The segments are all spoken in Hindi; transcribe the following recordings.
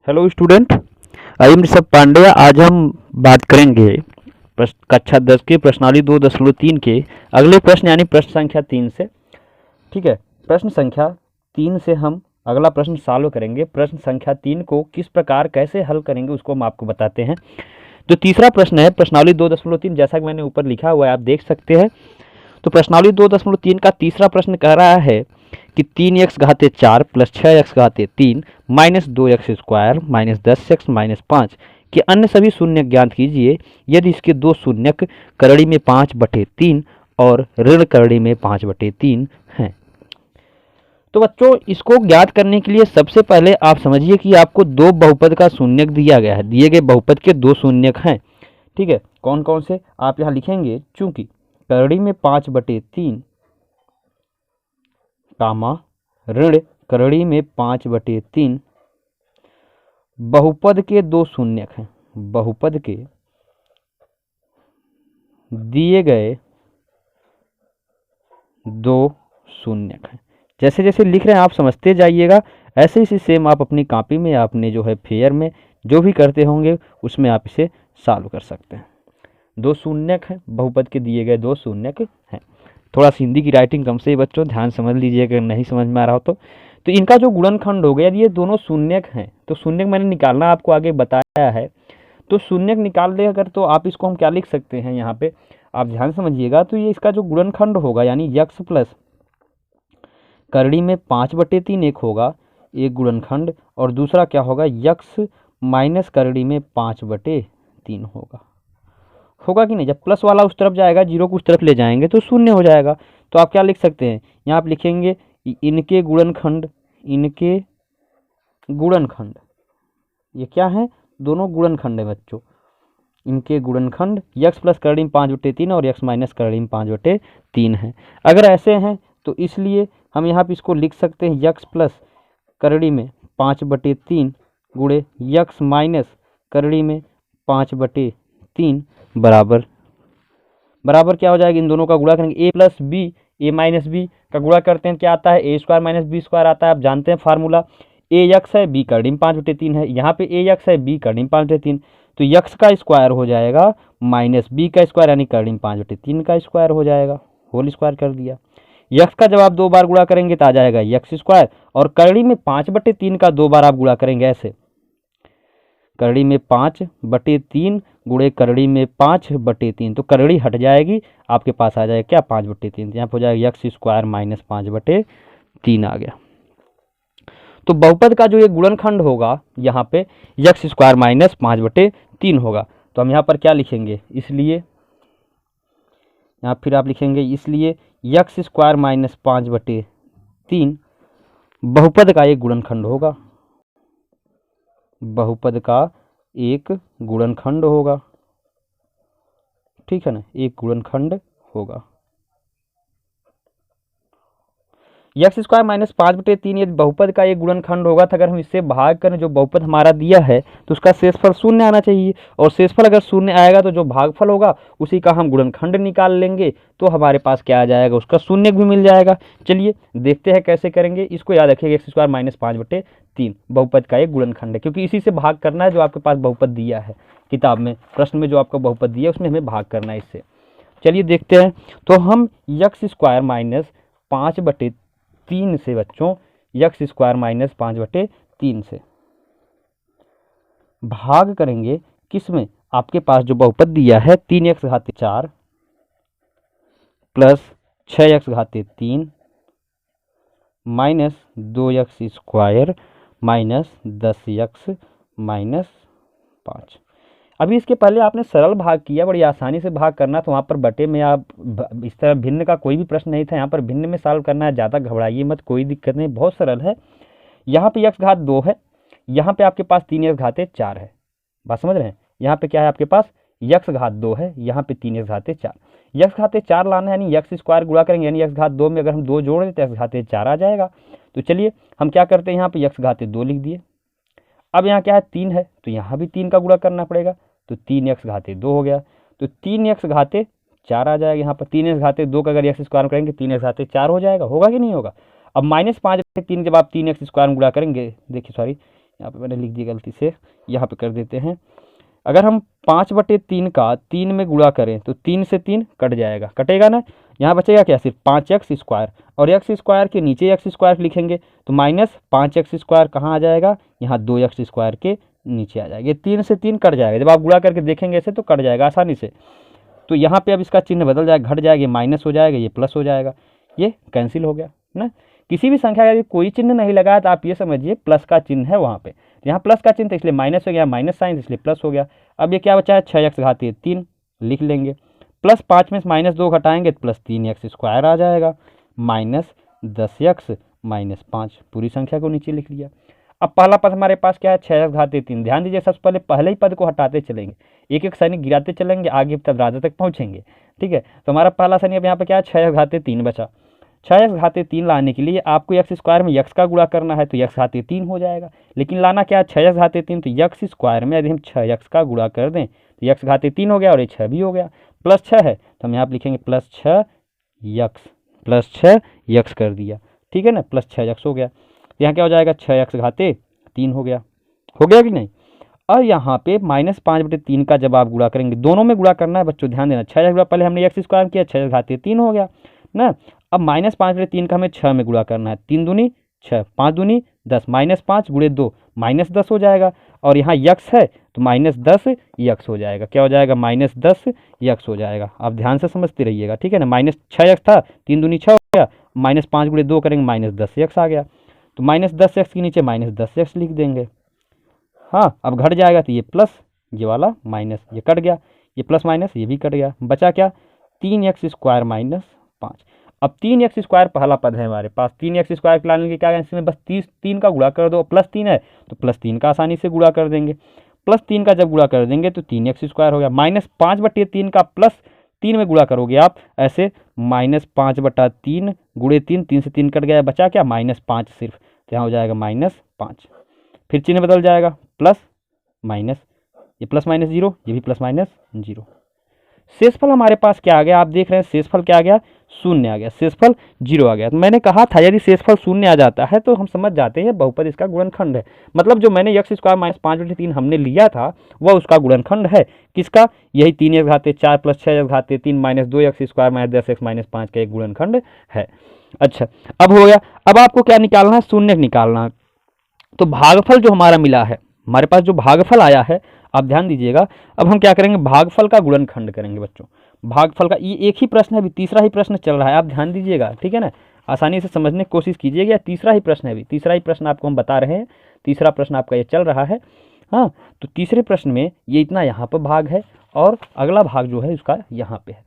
Hello student, I am Rishabh Pandey. आज हम बात करेंगे कक्षा 10 के प्रश्नावली 2.3 के अगले प्रश्न यानी प्रश्न संख्या 3 से। ठीक है, प्रश्न संख्या 3 से हम अगला प्रश्न सॉल्व करेंगे। प्रश्न संख्या 3 को किस प्रकार कैसे हल करेंगे उसको हम आपको बताते हैं। जो तीसरा प्रश्न है प्रश्नावली 2.3, जैसा कि मैंने ऊपर लिखा हुआ है आप देख सकते हैं। तो प्रश्नावली 2.3 का तीसरा प्रश्न कह रहा है कि 3x घाते 4 plus 6x घाते 3 minus 2x square minus 10x minus 5 के अन्य सभी शून्य ज्ञात कीजिए यदि इसके दो शून्यक करड़ी में 5/3 और ऋण करड़ी में 5/3 हैं। तो बच्चों, इसको ज्ञात करने के लिए सबसे पहले आप समझिए कि आपको दो बहुपद का शून्यक दिया गया है। दिए गए बहुपद के दो शून्यक हैं। ठीक है, कौन कौन से आप यहाँ लिखेंगे। चूंकि करड़ी में 5/3 कामा ऋण करड़ी में 5/3 बहुपद के दो शून्यक हैं। बहुपद के दिए गए दो शून्यक हैं। जैसे जैसे लिख रहे हैं आप समझते जाइएगा। ऐसे ही सेम आप अपनी कॉपी में आपने जो है फेयर में जो भी करते होंगे उसमें आप इसे सॉल्व कर सकते हैं। दो शून्यक हैं, बहुपद के दिए गए दो शून्यक हैं। थोड़ा सी हिंदी की राइटिंग कम से ही बच्चों ध्यान समझ लीजिए, अगर नहीं समझ में आ रहा हो तो इनका जो गुणनखंड हो गया, ये दोनों शून्यक हैं तो शून्यक मैंने निकालना आपको आगे बताया है। तो शून्यक निकाल दे अगर तो आप इसको हम क्या लिख सकते हैं, यहाँ पे आप ध्यान समझिएगा। तो ये इसका जो गुणनखंड होगा यानी यक्स प्लस करड़ी में 5/3 एक होगा एक गुणनखंड, और दूसरा क्या होगा यक्स माइनस करड़ी में 5/3 होगा कि नहीं। जब प्लस वाला उस तरफ जाएगा, जीरो को उस तरफ ले जाएंगे तो शून्य हो जाएगा। तो आप क्या लिख सकते हैं, यहाँ आप लिखेंगे इनके गुणनखंड, इनके गुणनखंड, ये क्या है, दोनों गुणनखंड है बच्चों। इनके गुणनखंड यक्स प्लस करड़ी में 5/3 और यक्स माइनस करड़ी में 5/3 है। अगर ऐसे हैं तो इसलिए हम यहाँ पे इसको लिख सकते हैं यक्स प्लस करड़ी में 5/3 गुणे यक्स माइनस करड़ी में 5/3 बराबर बराबर क्या हो जाएगा, इन दोनों का गुणा करेंगे। a plus B, A minus B का गुणा करते हैं क्या आता है, A square minus B square आता है। आप जानते हैं फार्मूला, ए यक्स है बी करड़ी में 5/3 है। यहाँ पे ए यक्स है बी करड़ी में 5/3, तो यक्स का स्क्वायर हो जाएगा माइनस बी का स्क्वायर यानी करड़ी में 5/3 का स्क्वायर हो जाएगा, होल स्क्वायर कर दिया। यक्स का जब आप दो बार गुणा करेंगे तो आ जाएगा यक्स स्क्वायर, और करड़ी में 5/3 का दो बार आप गुणा करेंगे ऐसे, करड़ी में 5/3 गुणे करड़ी में 5/3, तो करड़ी हट जाएगी, आपके पास आ जाएगा क्या 5/3। यहाँ पर हो जाएगा यक्स स्क्वायर माइनस 5/3 आ गया। तो बहुपद का जो ये गुणनखंड होगा यहाँ पे यक्स स्क्वायर माइनस 5/3 होगा। तो हम यहाँ पर क्या लिखेंगे, इसलिए यहाँ फिर आप लिखेंगे इसलिए यक्स स्क्वायर माइनस 5/3 बहुपद का एक गुणनखंड होगा। बहुपद का एक गुणनखंड होगा, ठीक है ना, एक गुणनखंड होगा। यक्स स्क्वायर माइनस 5/3 यदि बहुपद का एक गुणनखंड होगा तो अगर हम इससे भाग करें, जो बहुपद हमारा दिया है तो उसका शेषफल शून्य आना चाहिए, और शेषफल अगर शून्य आएगा तो जो भागफल होगा उसी का हम गुणनखंड निकाल लेंगे, तो हमारे पास क्या आ जाएगा, उसका शून्य भी मिल जाएगा। चलिए देखते हैं कैसे करेंगे। इसको याद रखिएगा, एक्स स्क्वायर माइनस 5/3 बहुपद का एक गुणनखंड है, क्योंकि इसी से भाग करना है। जो आपके पास बहुपद दिया है किताब में, प्रश्न में जो आपका बहुपद दिया है उसमें हमें भाग करना है इससे। चलिए देखते हैं। तो हम यक्स स्क्वायर माइनस 5/3 से बच्चों, यक्स स्क्वायर माइनस 5/3 से भाग करेंगे किसमें, आपके पास जो बहुपद दिया है 3x घाते 4 plus 6x घाते 3 minus 2x square minus 10x minus 5। अभी इसके पहले आपने सरल भाग किया, बड़ी आसानी से भाग करना, तो वहाँ पर बटे में आप इस तरह भिन्न का कोई भी प्रश्न नहीं था। यहाँ पर भिन्न में सॉल्व करना है, ज़्यादा घबराइए मत, कोई दिक्कत नहीं, बहुत सरल है। यहाँ पे x घात 2 है, यहाँ पे आपके पास 3x घाते 4 है। बात समझ रहे हैं, यहाँ पे क्या है आपके पास x घात 2 है, यहाँ पे 3x घाते 4। x घाते 4 लाना है यानी x स्क्वायर गुणा करेंगे, यानी x घात 2 में अगर हम 2 जोड़ दें तो x घाते 4 आ जाएगा। तो चलिए हम क्या करते हैं, यहाँ पे x घाते 2 लिख दिए। अब यहाँ क्या है 3 है, तो यहाँ भी 3 का गुणा करना पड़ेगा, तो 3x घाते 2 हो गया, तो 3x घाते 4 आ जाएगा। यहाँ पर 3x घाते 2 का अगर x स्क्वायर करेंगे 3x घाते 4 हो जाएगा, होगा कि नहीं होगा। अब -5/3 जब आप 3x स्क्वायर गुणा करेंगे, देखिए सॉरी यहाँ पे मैंने लिख दिया गलती से, यहाँ पे कर देते हैं। अगर हम 5/3 का 3 में गुणा करें तो 3 से 3 कट जाएगा, कटेगा ना। यहाँ बचेगा क्या, सिर्फ 5x², और x² के नीचे x² लिखेंगे तो -5x² कहाँ आ जाएगा, यहाँ 2x² के नीचे आ जाएगा। ये 3 से 3 कट जाएगा, जब आप गुणा करके देखेंगे ऐसे तो कट जाएगा आसानी से। तो यहाँ पे अब इसका चिन्ह बदल जाएगा, घट जाएगा, ये माइनस हो जाएगा, ये प्लस हो जाएगा, ये कैंसिल हो गया ना। किसी भी संख्या का यदि कोई चिन्ह नहीं लगा है तो आप ये समझिए प्लस का चिन्ह है वहाँ पे। तो यहाँ प्लस का चिन्ह था इसलिए माइनस हो गया, माइनस साइन इसलिए प्लस हो गया। अब ये क्या बचा है, 6x⁻3 लिख लेंगे, प्लस 5 में से -2 घटाएंगे तो प्लस 3x² आ जाएगा, -10x -5, पूरी संख्या को नीचे लिख लिया। अब पहला पद हमारे पास क्या है, 6x⁻3। ध्यान दीजिए, सबसे पहले ही पद को हटाते चलेंगे, एक एक सैनिक गिराते चलेंगे, आगे तब राजा तक पहुंचेंगे। ठीक है, तो हमारा पहला सैनिक अब यहाँ पे क्या है, 6x⁻3 बचा। 6x⁻3 लाने के लिए आपको x² में x का गुणा करना है तो x⁻3 हो जाएगा, लेकिन लाना क्या है 6x⁻3, तो x² में यदि हम 6x का गुणा कर दें तो x⁻3 हो गया और ये 6 भी हो गया, प्लस 6 है तो हम यहाँ पे लिखेंगे +6x कर दिया। ठीक है ना, +6x हो गया। यहाँ क्या हो जाएगा, 6x⁻3 हो गया कि नहीं। और यहाँ पे -5/3 का जब आप गुणा करेंगे, दोनों में गुणा करना है बच्चों, ध्यान देना। 6x पहले हमने x² किया, 6x⁻3 हो गया ना। अब -5/3 का हमें 6 में गुणा करना है, 3 दूनी 6, 5 दूनी 10, -5 × 2 -10 हो जाएगा, और यहाँ x है तो -10x हो जाएगा। क्या हो जाएगा, -10x हो जाएगा। आप ध्यान से समझते रहिएगा, ठीक है ना। -6x था, 3 दूनी 6 हो गया, -5 × 2 करेंगे -10x आ गया, तो -10x के नीचे -10x लिख देंगे। हाँ, अब घट जाएगा तो ये प्लस, ये वाला माइनस, ये कट गया, ये प्लस माइनस ये भी कट गया, बचा क्या, 3x² - 5। अब 3x² पहला पद है हमारे पास, 3x² लाने के क्या है, इसमें बस 3 का गुणा कर दो, +3 है तो +3 का आसानी से गुणा कर देंगे, +3 का जब गुणा कर देंगे तो 3x² हो गया। -5/3 का +3 में गुणा करोगे आप ऐसे, -5/3 × 3, 3 से 3 कट गया, बचा क्या, -5 सिर्फ, तो यहाँ हो जाएगा -5। फिर चिन्ह बदल जाएगा, प्लस माइनस, ये प्लस माइनस 0, ये भी प्लस माइनस 0। शेषफल हमारे पास क्या आ गया, आप देख रहे हैं शेषफल क्या आ गया, 0 आ गया, शेषफल 0 आ गया। तो मैंने कहा था यदि शेषफल 0 आ जाता है तो हम समझ जाते हैं बहुपद इसका गुणनखंड है। मतलब जो मैंने x² - 5/3 हमने लिया था वह उसका गुणनखंड है। किसका, यही 3x⁻4 + 6x⁻3 - 2x² - 10x - 5 का एक गुणनखंड है। अच्छा, अब हो गया। अब आपको क्या निकालना है, शून्य निकालना है। तो भागफल जो हमारा मिला है, हमारे पास जो भागफल आया है, आप ध्यान दीजिएगा। अब हम क्या करेंगे, भागफल का गुणनखंड करेंगे बच्चों। भागफल का ये एक ही प्रश्न है, अभी तीसरा ही प्रश्न चल रहा है, आप ध्यान दीजिएगा, ठीक है ना। आसानी से समझने की कोशिश कीजिएगा, तीसरा ही प्रश्न है, अभी तीसरा ही प्रश्न आपको हम बता रहे हैं, तीसरा प्रश्न आपका ये चल रहा है। हाँ, तो तीसरे प्रश्न में ये इतना यहाँ पर भाग है और अगला भाग जो है उसका यहाँ पे है।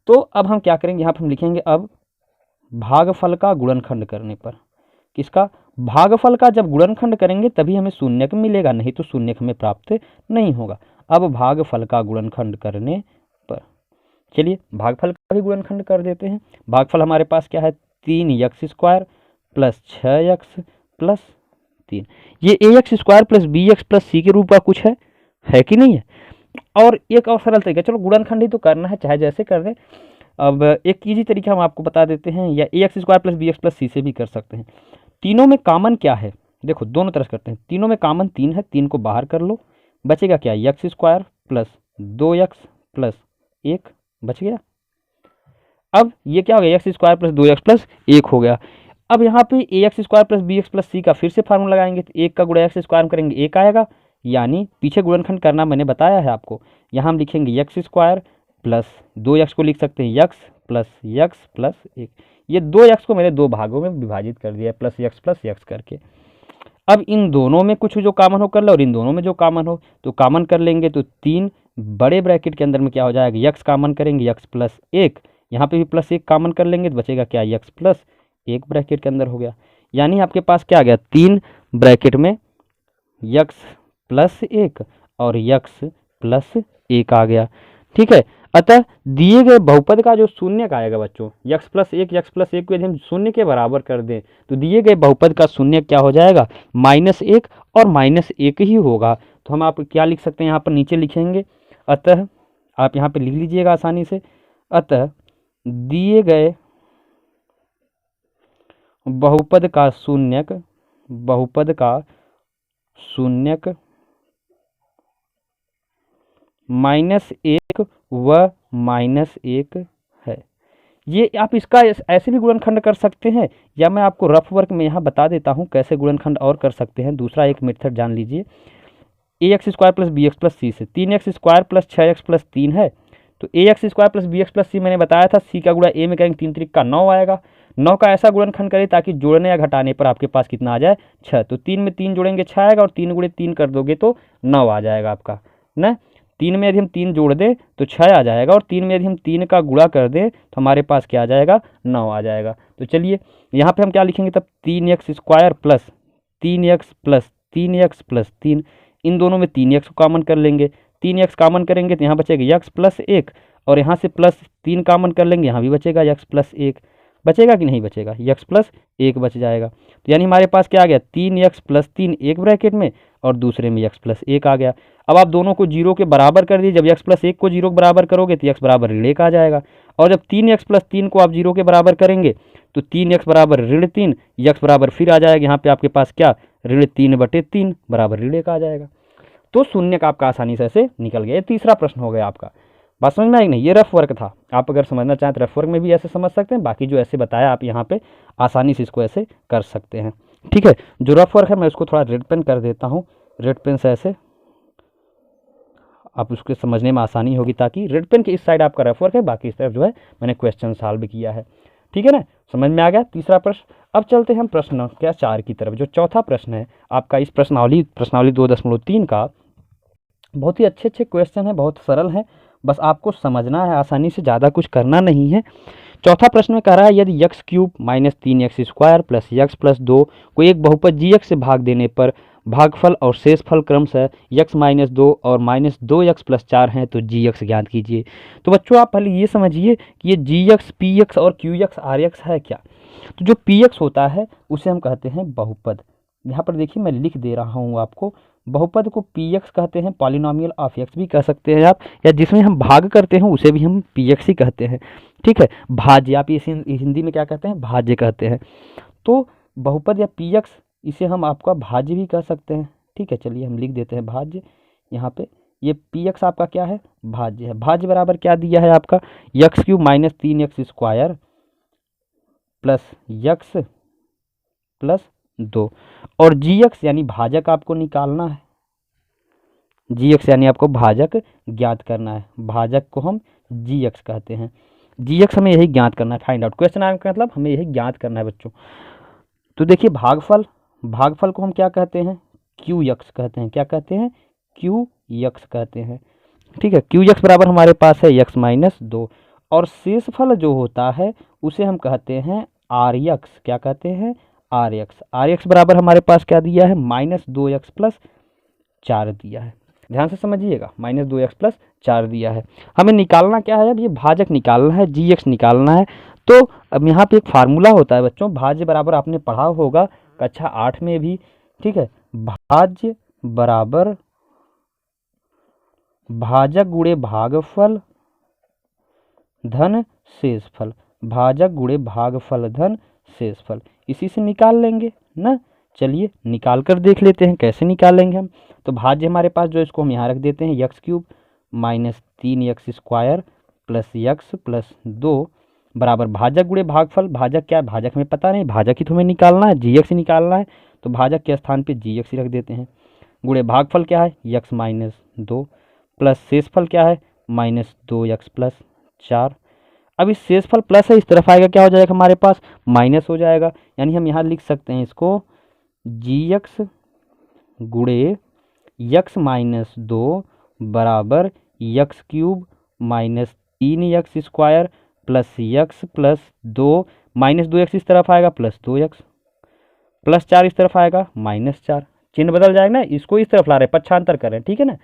तो अब हम क्या करेंगे, यहाँ पर हम लिखेंगे अब भागफल का गुणनखंड करने पर, किसका, भागफल का जब गुणनखंड करेंगे तभी हमें शून्यक मिलेगा, नहीं तो शून्यक हमें प्राप्त नहीं होगा। अब भागफल का गुणनखंड करने पर, चलिए भागफल का भी गुणनखंड कर देते हैं। भागफल हमारे पास क्या है, 3x² + 6x + 3, ये ax² + bx + c के रूप का कुछ है कि नहीं है। और एक और सरल तरीका, चलो गुणनखंड ही तो करना है, चाहे जैसे कर दें। अब एक ईजी तरीका हम आपको बता देते हैं, या ax² + bx + c से भी कर सकते हैं। तीनों में कॉमन क्या है, देखो दोनों तरह से करते हैं। तीनों में कॉमन 3 है, 3 को बाहर कर लो, बचेगा क्या, x² + 2x + 1 बच गया। अब ये क्या हो गया, x² + 2x + 1 हो गया। अब यहाँ पे ax² + bx + c का फिर से फार्मूला लगाएंगे, तो 1 का गुणा x² करेंगे 1 आएगा, यानी पीछे गुणनखंड करना मैंने बताया है आपको। यहाँ हम लिखेंगे x² + 2x को लिख सकते हैं x + 1। ये 2x को मैंने 2 भागों में विभाजित कर दिया, +x करके। अब इन दोनों में कुछ जो कॉमन हो कर लो, और इन दोनों में जो कॉमन हो तो कॉमन कर लेंगे, तो 3 बड़े ब्रैकेट के अंदर में क्या हो जाएगा, x कॉमन करेंगे, x + 1, यहाँ पे भी +1 कॉमन कर लेंगे तो बचेगा क्या, x + 1 ब्रैकेट के अंदर हो गया। यानी आपके पास क्या आ गया, 3 ब्रैकेट में x + 1 और x + 1 आ गया, ठीक है। अतः दिए गए बहुपद का जो शून्यक आएगा बच्चों, x + 1 को यदि हम शून्य के बराबर कर दें तो दिए गए बहुपद का शून्यक क्या हो जाएगा, -1 और -1 ही होगा। तो हम आप क्या लिख सकते हैं, यहाँ पर नीचे लिखेंगे, अतः आप यहाँ पे लिख लीजिएगा आसानी से, अतः दिए गए बहुपद का शून्यक -1 व -1 है। ये आप इसका ऐसे भी गुणनखंड कर सकते हैं, या मैं आपको रफ वर्क में यहाँ बता देता हूँ कैसे गुणनखंड और कर सकते हैं। दूसरा एक मेथड जान लीजिए, ax² + bx + c से 3x² + 6x + 3 है, तो ax² + bx + c मैंने बताया था, c का गुणा a में करेंगे 3 3 का 9 आएगा। 9 का ऐसा गुणनखंड करें ताकि जोड़ने या घटाने पर आपके पास कितना आ जाए, 6। तो 3 में 3 जोड़ेंगे 6 आएगा, और 3 × 3 कर दोगे तो 9 आ जाएगा आपका ना। 3 में यदि हम 3 जोड़ दें तो 6 आ जाएगा, और 3 में यदि हम 3 का गुणा कर दें तो हमारे पास क्या आ जाएगा, 9 आ जाएगा। तो चलिए यहाँ पे हम क्या लिखेंगे तब, 3x² + 3x + 3x + 3, इन दोनों में 3x को कॉमन कर लेंगे। 3x कॉमन करेंगे तो यहाँ बचेगा x + 1, और यहाँ से +3 कॉमन कर लेंगे, यहाँ भी बचेगा x + 1। बचेगा कि नहीं बचेगा, x + 1 बच जाएगा। तो यानी हमारे पास क्या आ गया, 3x + 3 एक ब्रैकेट में, और दूसरे में x + 1 आ गया। अब आप दोनों को 0 के बराबर कर दीजिए। जब x + 1 को 0 के बराबर करोगे तो x = -1 आ जाएगा, और जब 3x + 3 को आप 0 के बराबर करेंगे तो 3x = -3, x बराबर फिर आ जाएगा यहाँ पे आपके पास क्या, -3/3 = -1 आ जाएगा। तो शून्यक आपका आसानी से ऐसे निकल गया। ये तीसरा प्रश्न हो गया आपका। बात समझ में आई नहीं, ये रफ वर्क था। आप अगर समझना चाहें तो रफ वर्क में भी ऐसे समझ सकते हैं, बाकी जो ऐसे बताया आप यहाँ पे आसानी से इसको ऐसे कर सकते हैं। ठीक है, जो रफ वर्क है मैं उसको थोड़ा रेड पेन कर देता हूँ, रेड पेन से ऐसे आप उसके समझने में आसानी होगी, ताकि रेड पेन के इस साइड आपका रफ वर्क है, बाकी इस तरफ जो है मैंने क्वेश्चन सॉल्व किया है। ठीक है ना, समझ में आ गया तीसरा प्रश्न। अब चलते हैं हम प्रश्न क्या 4 की तरफ। जो चौथा प्रश्न है आपका इस प्रश्नावली 2.3 का, बहुत ही अच्छे क्वेश्चन है, बहुत सरल है, बस आपको समझना है आसानी से, ज़्यादा कुछ करना नहीं है। चौथा प्रश्न में कह रहा है, यदि x³ - 3x² + x + 2 को एक बहुपद gx से भाग देने पर भागफल और शेषफल क्रमशः x - 2 और -2x + 4 हैं, तो gx ज्ञात कीजिए। तो बच्चों आप पहले ये समझिए कि ये gx, px और qx, rx है क्या। तो जो px होता है उसे हम कहते हैं बहुपद। यहाँ पर देखिए मैं लिख दे रहा हूँ आपको, बहुपद को px कहते हैं, पॉलिनोमियल ऑफ x भी कह सकते हैं आप, या जिसमें हम भाग करते हैं उसे भी हम px ही कहते हैं। ठीक है, भाज्य आप इसे हिंदी में क्या कहते हैं, भाज्य कहते हैं। तो बहुपद या px, इसे हम आपका भाज्य भी कह सकते हैं। ठीक है, चलिए हम लिख देते हैं भाज्य यहाँ पे। ये px आपका क्या है, भाज्य है। भाज्य बराबर क्या दिया है आपका, x³ - 3x² + x + 2, और gx यानी भाजक आपको निकालना है। gx यानी आपको भाजक ज्ञात करना है, भाजक को हम gx कहते हैं। gx हमें यही ज्ञात करना है, फाइंड आउट। क्वेश्चन का मतलब हमें यही ज्ञात करना है बच्चों। तो देखिए भागफल को हम क्या कहते हैं, qx कहते हैं। क्या कहते हैं, qx कहते हैं। ठीक है, qx बराबर हमारे पास है x - 2, और शेषफल जो होता है उसे हम कहते हैं rx। क्या कहते हैं, rx। rx बराबर हमारे पास क्या दिया है, -2x + 4 दिया है। ध्यान से समझिएगा, -2x + 4 दिया है। हमें निकालना क्या है, अब ये भाजक निकालना है, gx निकालना है। तो अब यहाँ पे एक फार्मूला होता है बच्चों, भाज्य बराबर आपने पढ़ा होगा कक्षा 8 में भी। ठीक है, भाज्य बराबर भाजक गुणे भागफल धन शेषफल, भाजक गुणे भागफल धन शेषफल, इसी से निकाल लेंगे ना। चलिए निकाल कर देख लेते हैं कैसे निकालेंगे हम। तो भाज्य हमारे पास जो, इसको हम यहाँ रख देते हैं, x³ - 3x² + x + 2 बराबर भाजक गुणे भागफल। भाजक क्या है, भाजक हमें पता नहीं, भाजक ही तो हमें निकालना है, gx ही निकालना है, तो भाजक के स्थान पे gx ही रख देते हैं। गुणे भागफल क्या है, x - 2 प्लस शेषफल क्या है, -2x + 4। अब इस शेषफल प्लस है, इस तरफ आएगा क्या हो जाएगा हमारे पास, माइनस हो जाएगा। यानी हम यहाँ लिख सकते हैं इसको gx गुणे x - 2 बराबर x³ - 3x² + x + 2, -2x इस तरफ आएगा +2x, + 4 इस तरफ आएगा -4। चिन्ह बदल जाएगा ना, इसको इस तरफ ला रहे हैं, पक्षांतर कर रहे हैं। ठीक है ना,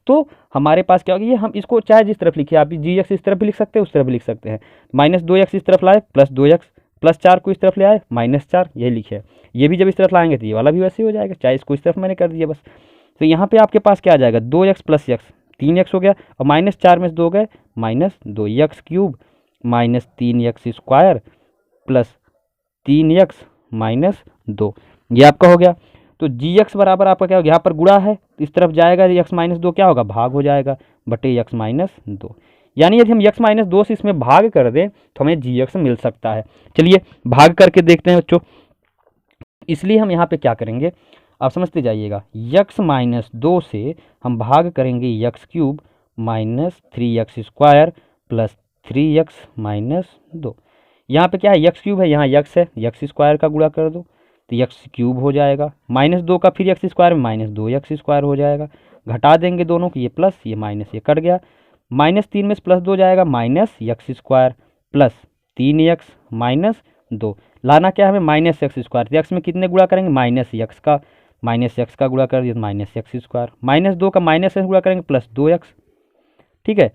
तो हमारे पास क्या होगा, ये हम इसको चाहे जिस तरफ लिखिए, आप gx इस तरफ भी लिख सकते हैं, उस तरफ भी लिख सकते हैं। -2x इस तरफ लाए +2x, + 4 को इस तरफ ले आए -4, यही लिखे। ये भी जब इस तरफ लाएंगे तो ये वाला भी वैसे ही हो जाएगा, चाहे इसको इस तरफ मैंने कर दिया बस। तो यहाँ पे आपके पास क्या आ जाएगा, 2x + x 3x हो गया, और -4 में से 2 गए -2, x³ - 3x² + 3x - 2, ये आपका हो गया। तो जी एक्स बराबर आपका क्या होगा, यहाँ पर गुणा है इस तरफ जाएगा, एक्स माइनस दो क्या होगा, भाग हो जाएगा बटे एक्स माइनस दो। यानी यदि हम एक्स माइनस दो से इसमें भाग कर दें तो हमें जी एक्स मिल सकता है। चलिए भाग करके देखते हैं बच्चों। इसलिए हम यहाँ पे क्या करेंगे, आप समझते जाइएगा, यक्स माइनस दो से हम भाग करेंगे x cube minus three x square plus three x minus दो। यहाँ पे क्या है, यक्स क्यूब है, यहाँ यक्स है, यक्स स्क्वायर का गुणा कर दो तो यक्स क्यूब हो जाएगा, माइनस दो का फिर यक्स स्क्वायर में माइनस दो यक्स स्क्वायर हो जाएगा, घटा देंगे दोनों को, ये प्लस ये माइनस ये कट गया, माइनस तीन में से प्लस दो जाएगा, माइनस यक्स स्क्वायर प्लस तीन यक्स माइनस दो। लाना क्या है हमें, माइनस एक्स स्क्वायर, यक्स में कितने गुणा करेंगे, माइनस यक्स का गुणा कर दिया माइनस एक्स स्क्वायर, माइनस दो का माइनस एक्स गुणा करेंगे प्लस दो एक्स, ठीक है।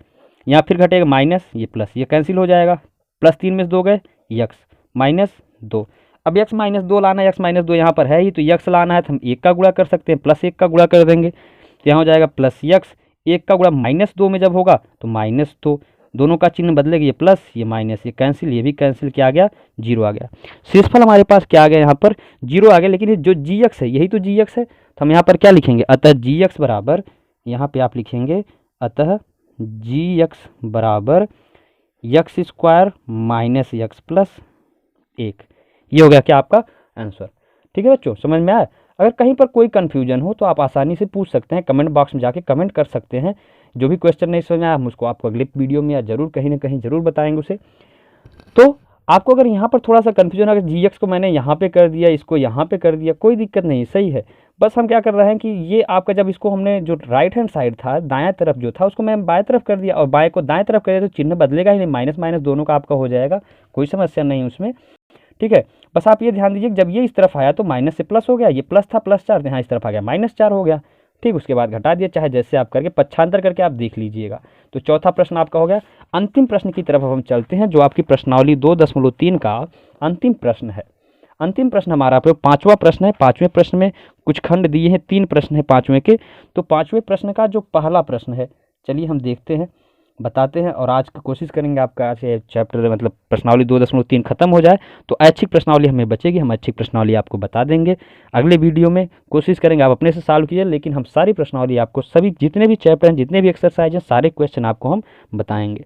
यहाँ फिर घटेगा माइनस ये प्लस ये कैंसिल हो जाएगा, प्लस तीन में से दो गए यक्स माइनस दो। अब यक्स माइनस दो लाना है, यक्स माइनस दो यहाँ पर है ही, तो यक्स लाना है तो हम एक का गुणा कर सकते हैं, प्लस एक का गुणा कर देंगे तो यहाँ हो जाएगा प्लस यक्स, एक का गुणा माइनस दो में जब होगा तो माइनस दो, दोनों का चिन्ह बदलेगा, ये प्लस ये माइनस ये कैंसिल, ये भी कैंसिल, क्या आ गया, जीरो आ गया। शेषफल हमारे पास क्या आ गया, यहाँ पर जीरो आ गया। लेकिन ये जो जी एक्स है यही तो जी एक्स है, तो हम यहाँ पर क्या लिखेंगे, अतः जी एक्स बराबर, यहाँ पे आप लिखेंगे अतः जी एक्स बराबर x square minus x plus एक। ये हो गया क्या आपका आंसर। ठीक है बच्चों, समझ में आया। अगर कहीं पर कोई कन्फ्यूजन हो तो आप आसानी से पूछ सकते हैं, कमेंट बॉक्स में जाके कमेंट कर सकते हैं। जो भी क्वेश्चन नहीं समझ में आया हम उसको आपको अगले वीडियो में या जरूर कहीं ना कहीं जरूर बताएंगे उसे। तो आपको अगर यहाँ पर थोड़ा सा कन्फ्यूजन, अगर जी एक्स को मैंने यहाँ पे कर दिया, इसको यहाँ पे कर दिया, कोई दिक्कत नहीं, सही है। बस हम क्या कर रहे हैं कि ये आपका जब इसको हमने जो राइट हैंड साइड था, दाएं तरफ जो था उसको मैं बाएं तरफ कर दिया, और बाएं को दाएं तरफ कर दिया तो चिन्ह बदलेगा ही नहीं, माइनस माइनस दोनों का आपका हो जाएगा, कोई समस्या नहीं उसमें। ठीक है, बस आप ये ध्यान दीजिए जब ये इस तरफ आया तो माइनस से प्लस हो गया, ये प्लस था प्लस चार, यहाँ इस तरफ आ गया माइनस चार हो गया। ठीक, उसके बाद घटा दिया, चाहे जैसे आप करके पक्षांतर करके आप देख लीजिएगा। तो चौथा प्रश्न आपका हो गया। अंतिम प्रश्न की तरफ हम चलते हैं, जो आपकी प्रश्नावली 2.3 का अंतिम प्रश्न है। अंतिम प्रश्न हमारा पांचवा प्रश्न है। पांचवें प्रश्न में कुछ खंड दिए हैं, 3 प्रश्न है पांचवें के। तो पांचवें प्रश्न का जो पहला प्रश्न है, चलिए हम देखते हैं, बताते हैं, और आज की कोशिश करेंगे आपका आज चैप्टर मतलब प्रश्नावली 2.3 खत्म हो जाए तो ऐच्छिक प्रश्नावली हमें बचेगी, हम ऐच्छिक प्रश्नावली आपको बता देंगे अगले वीडियो में। कोशिश करेंगे आप अपने से सॉल्व कीजिए, लेकिन हम सारी प्रश्नावली आपको, सभी जितने भी चैप्टर हैं, जितने भी एक्सरसाइज हैं, सारे क्वेश्चन आपको हम बताएंगे।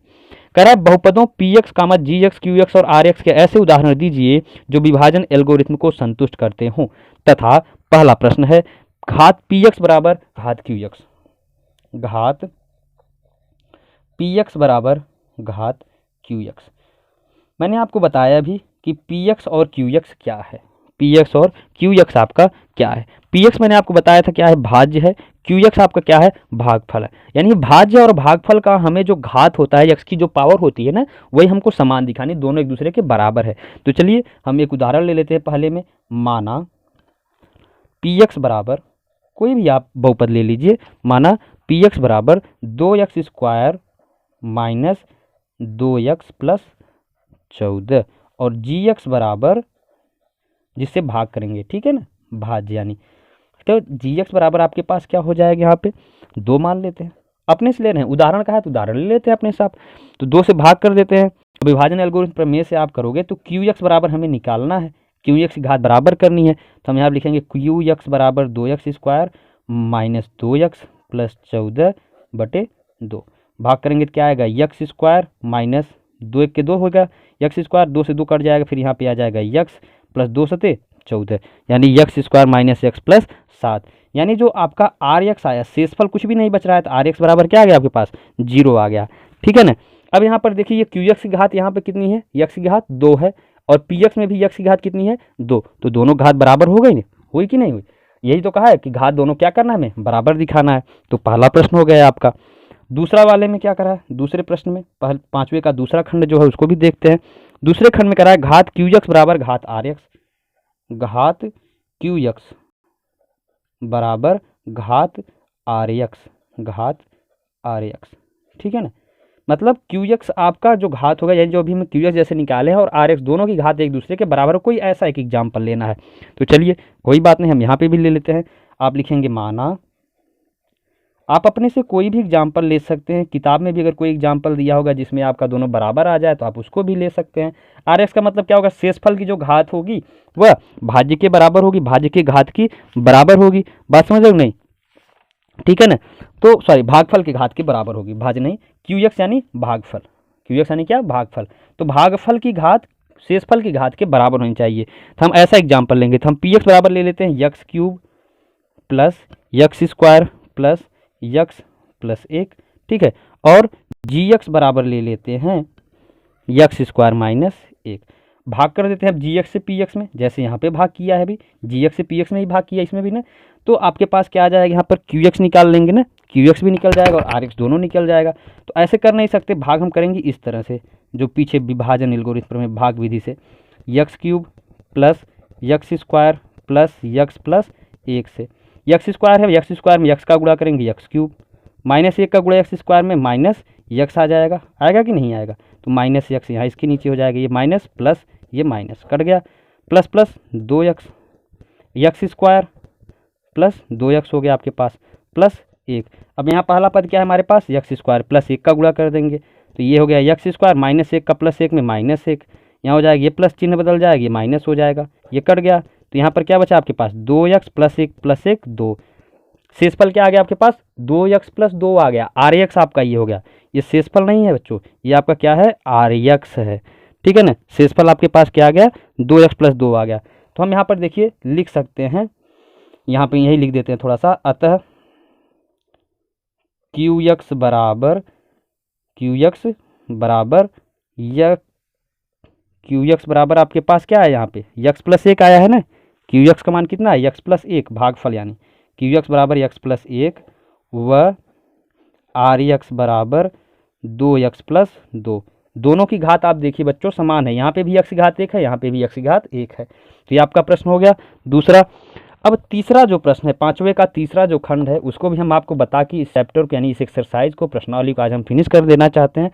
कह रहा है बहुपदों पी एक्स कामा जी एक्स क्यू एक्स और आर एक्स के ऐसे उदाहरण दीजिए जो विभाजन एल्गोरिथम को संतुष्ट करते हों, तथा पहला प्रश्न है घात पी एक्स बराबर घात क्यू एक्स, घात पी एक्स बराबर घात क्यू एक्स। मैंने आपको बताया भी कि पी एक्स और क्यू एक्स क्या है, पी एक्स और क्यू एक्स आपका क्या है। पी एक्स मैंने आपको बताया था क्या है, भाज्य है, क्यू एक्स आपका क्या है, भागफल है। यानी भाज्य और भागफल का हमें जो घात होता है, एक्स की जो पावर होती है ना, वही हमको समान दिखानी, दोनों एक दूसरे के बराबर है। तो चलिए हम एक उदाहरण ले लेते हैं पहले में। माना पी एक्स बराबर, कोई भी आप बहुपद ले लीजिए, माना पी एक्स बराबर 2x square minus 2x plus 14 और जी एक्स बराबर, जिससे भाग करेंगे, ठीक है ना, भाज्य यानी, तो जी एक्स बराबर आपके पास क्या हो जाएगा, यहाँ पे 2 मान लेते हैं, अपने से ले रहे हैं, उदाहरण का है तो उदाहरण ले लेते हैं अपने साथ, तो 2 से भाग कर देते हैं। विभाजन एल्गोरिथम प्रमेय से आप करोगे तो क्यू एक्स बराबर हमें निकालना है, क्यू एक्स की घात बराबर करनी है, तो हम यहाँ लिखेंगे क्यू एक्स बराबर 2x square minus 2x plus 14 बटे 2। भाग करेंगे तो क्या आएगा, एक्स स्क्वायर माइनस 2 1 के 2 होगा, एक्स स्क्वायर 2 से 2 कट जाएगा, फिर यहाँ पे आ जाएगा एक्स प्लस 2 सते 14, यानी x square minus x plus 7। यानी जो आपका आर एक्स आया, शेषफल कुछ भी नहीं बच रहा है, तो आर एक्स बराबर क्या आ गया आपके पास, 0 आ गया। ठीक है ना। अब यहाँ पर देखिए, ये क्यू एक्स की घात यहाँ पे कितनी है, एक्स की घात 2 है, और पी एक्स में भी एक्स की घात कितनी है, 2, तो दोनों घात बराबर हो गई ना, हुई कि नहीं हुई। यही तो कहा है कि घात दोनों क्या करना है, हमें बराबर दिखाना है। तो पहला प्रश्न हो गया आपका। दूसरा वाले में क्या करा है, दूसरे प्रश्न में पांचवे का दूसरा खंड जो है उसको भी देखते हैं। दूसरे खंड में करा है घात क्यू एक्स बराबर घात आर एक्स, घात क्यू एक्स बराबर घात आर एक्स, घात आर एक्स। ठीक है ना, मतलब क्यू एक्स आपका जो घात होगा, यानी जो अभी हम क्यू एक्स जैसे निकाले हैं, और आर एक्स दोनों की घात एक दूसरे के बराबर हो, कोई ऐसा एक एग्जाम्पल लेना है। तो चलिए कोई बात नहीं, हम यहाँ पे भी ले लेते हैं। आप लिखेंगे माना आप अपने से कोई भी एग्जाम्पल ले सकते हैं, किताब में भी अगर कोई एग्जाम्पल दिया होगा जिसमें आपका दोनों बराबर आ जाए तो आप उसको भी ले सकते हैं। आर एक्स का मतलब क्या होगा, शेषफल की जो घात होगी वह भाज्य के बराबर होगी, भाज्य की घात की बराबर होगी। बात समझ रहे हो नहीं, ठीक है ना। तो सॉरी, भागफल की घात के बराबर होगी, भाज्य नहीं, क्यू एक्स यानी भागफल, क्यू एक्स यानी क्या, भागफल। तो भागफल की घात शेषफल की घात के बराबर होनी चाहिए। तो हम ऐसा एग्जाम्पल लेंगे, तो हम पी एक्स बराबर ले लेते हैं x cube plus x square plus x plus एक, ठीक है। और जी एक्स बराबर ले लेते हैं यक्स स्क्वायर माइनस एक। भाग कर देते हैं अब जी एक्स से पी एक्स में, जैसे यहाँ पे भाग किया है अभी, जी एक्स से पी एक्स में ही भाग किया इसमें भी ना। तो आपके पास क्या आ जाएगा, यहाँ पर क्यू एक्स निकाल लेंगे ना, क्यू एक्स भी निकल जाएगा और आर एक्स दोनों निकल जाएगा। तो ऐसे कर नहीं सकते, भाग हम करेंगे इस तरह से, जो पीछे विभाजन एल्गोरिथम में भाग विधि से, x cube plus x square plus x plus एक से। यक्स स्क्वायर है, यक्स स्क्वायर में यक्स का गुणा करेंगे यक्स क्यूब, माइनस एक का गुणा यक्स स्क्वायर में माइनस यक्स आ जाएगा, आएगा कि नहीं आएगा। तो माइनस यक्स यहाँ इसके नीचे हो जाएगा, ये माइनस प्लस ये माइनस कट गया, प्लस प्लस दो यक्स, यक्स स्क्वायर प्लस दो यक्स हो गया आपके पास प्लस एक। अब यहाँ पहला पद क्या है हमारे पास, यक्स स्क्वायर प्लस एक का गुणा कर देंगे, तो ये हो गया यक्स स्क्वायर माइनस एक का प्लस एक में माइनस एक, यहाँ हो जाएगा ये प्लस चिन्ह बदल जाएगा, ये माइनस हो जाएगा, ये कट गया। तो यहाँ पर क्या बचा आपके पास, दो यक्स प्लस एक दो। शेषफल क्या आ गया आपके पास, दो यक्स प्लस दो आ गया, आर एक्स आपका ये हो गया। ये शेषफल नहीं है बच्चों, ये आपका क्या है, आर एक्स है, ठीक है ना। शेषफल आपके पास क्या आ गया, दो एक्स प्लस दो आ गया। तो हम यहाँ पर देखिए लिख सकते हैं, यहाँ पे यही लिख देते हैं थोड़ा सा, अतः क्यू एक्स बराबर या क्यू एक्स बराबर आपके पास क्या है, यहाँ पे यक्स प्लस एक आया है ना, क्यू एक्स का मान कितना है, यक्स प्लस एक, भागफल यानी क्यू एक्स बराबर यक्स प्लस एक व आर एक्स बराबर दो यक्स प्लस दो। दोनों की घात आप देखिए बच्चों समान है, यहाँ पे भी यक्स की घात एक है, यहाँ पे भी यक्स की घात एक है। तो ये आपका प्रश्न हो गया दूसरा। अब तीसरा जो प्रश्न है, पांचवे का तीसरा जो खंड है, उसको भी हम आपको बता के इस चैप्टर को यानी इस एक्सरसाइज को, प्रश्नावली को आज हम फिनिश कर देना चाहते हैं,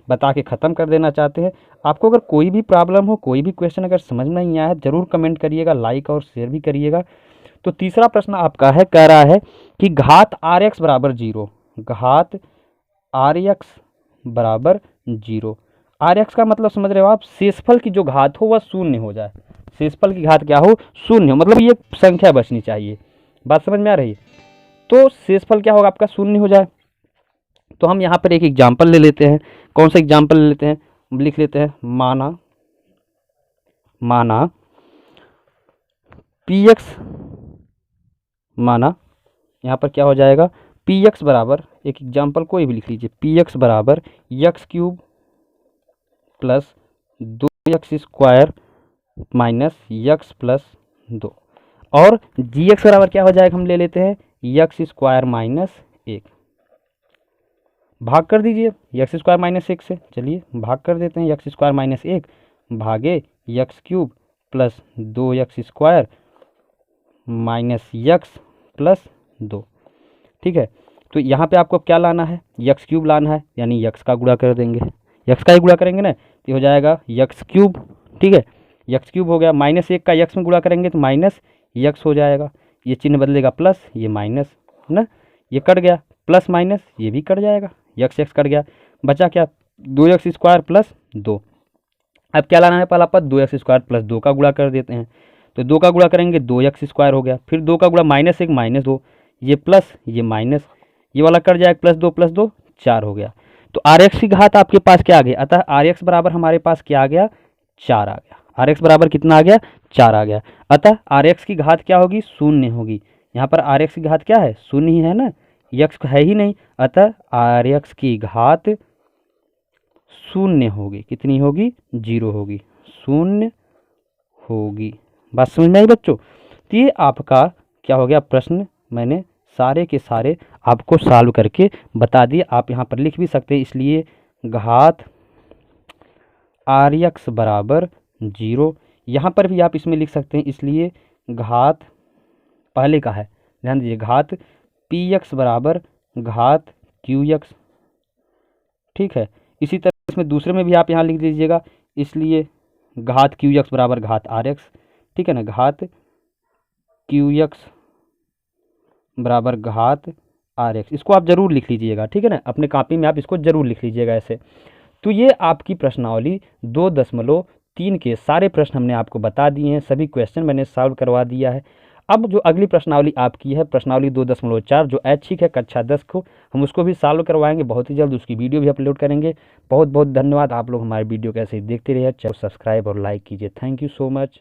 बता के ख़त्म कर देना चाहते हैं। आपको अगर कोई भी प्रॉब्लम हो, कोई भी क्वेश्चन अगर समझ में नहीं आया है, ज़रूर कमेंट करिएगा, लाइक और शेयर भी करिएगा। तो तीसरा प्रश्न आपका है, कह रहा है कि घात आर एक्स बराबर जीरो, घात आर एक्स बराबर जीरो। आर एक्स का मतलब समझ रहे हो आप, शेषफल की जो घात हो वह शून्य हो जाए, शेषफल की घात क्या हो, शून्य हो, मतलब ये संख्या बचनी चाहिए। बात समझ में आ रही है। तो शेषफल क्या होगा आपका, शून्य हो जाए। तो हम यहाँ पर एक एग्जाम्पल ले लेते हैं, कौन सा एग्जाम्पल ले लेते हैं, लिख लेते हैं, माना पी एक्स, माना यहाँ पर क्या हो जाएगा, पी एक्स बराबर, एक एग्जाम्पल कोई भी लिख लीजिए, पी एक्स बराबर यक्स क्यूब प्लस दो x square minus x plus दो, और जी एक्स बराबर क्या हो जाएगा, हम ले लेते हैं यक्स स्क्वायर माइनस एक। भाग कर दीजिए यक्स स्क्वायर माइनस एक से, चलिए भाग कर देते हैं, यक्स स्क्वायर माइनस एक भागे यक्स क्यूब प्लस दो x square minus x plus दो, ठीक है। तो यहाँ पे आपको क्या लाना है, यक्स क्यूब लाना है, यानी यक्स का गुणा कर देंगे, यक्स का ही गुणा करेंगे ना, ये हो जाएगा यक्स क्यूब, ठीक है, यक्स क्यूब हो गया, माइनस एक का यक्स में गुणा करेंगे तो माइनस यक्स हो जाएगा, ये चिन्ह बदलेगा प्लस, ये माइनस है ना, ये कट गया, प्लस माइनस ये भी कट जाएगा, यक्स यक्स कट गया, बचा क्या, दो यक्स स्क्वायर प्लस दो। अब क्या लाना है पहला पद, दो यक्स स्क्वायर प्लस दो का गुणा कर देते हैं, तो दो का गुणा करेंगे दो यक्स स्क्वायर हो गया, फिर दो का गुणा माइनस एक माइनस दो, ये प्लस ये माइनस, ये वाला कट जाएगा, प्लस दो चार हो गया। तो आर एक्स की घात आपके पास क्या आ गया, अतः आर एक्स बराबर हमारे पास क्या आ गया, चार आ गया। आर एक्स बराबर कितना आ गया, चार आ गया। अतः आर एक्स की घात क्या होगी, शून्य होगी। यहाँ पर आर एक्स की घात क्या है, शून्य ही है ना, यक्स है ही नहीं, अतः आर एक्स की घात शून्य होगी। कितनी होगी, जीरो होगी, शून्य होगी। बात समझ में आई बच्चों। तो ये आपका क्या हो गया प्रश्न, मैंने सारे के सारे आपको सॉल्व करके बता दिए। आप यहाँ पर लिख भी सकते हैं, इसलिए घात आर एक्स बराबर जीरो, यहाँ पर भी आप इसमें लिख सकते हैं, इसलिए घात पहले का है, ध्यान दीजिए, घात पी एक्स बराबर घात क्यू एक्स, ठीक है। इसी तरह इसमें दूसरे में भी आप यहाँ लिख दीजिएगा, इसलिए घात क्यू एक्स बराबर घात आर एक्स, ठीक है ना, घात क्यू एक्स बराबर घात RX, इसको आप ज़रूर लिख लीजिएगा, ठीक है ना, अपने कॉपी में आप इसको ज़रूर लिख लीजिएगा ऐसे। तो ये आपकी प्रश्नावली 2.3 के सारे प्रश्न हमने आपको बता दिए हैं, सभी क्वेश्चन मैंने सॉल्व करवा दिया है। अब जो अगली प्रश्नावली आपकी है, प्रश्नावली 2.4, जो ऐच्छिक है कक्षा 10 को, हम उसको भी सॉल्व करवाएंगे बहुत ही जल्द, उसकी वीडियो भी अपलोड करेंगे। बहुत बहुत धन्यवाद, आप लोग हमारे वीडियो को ऐसे ही देखते रहिए, चैनल सब्सक्राइब और लाइक कीजिए। Thank you so much.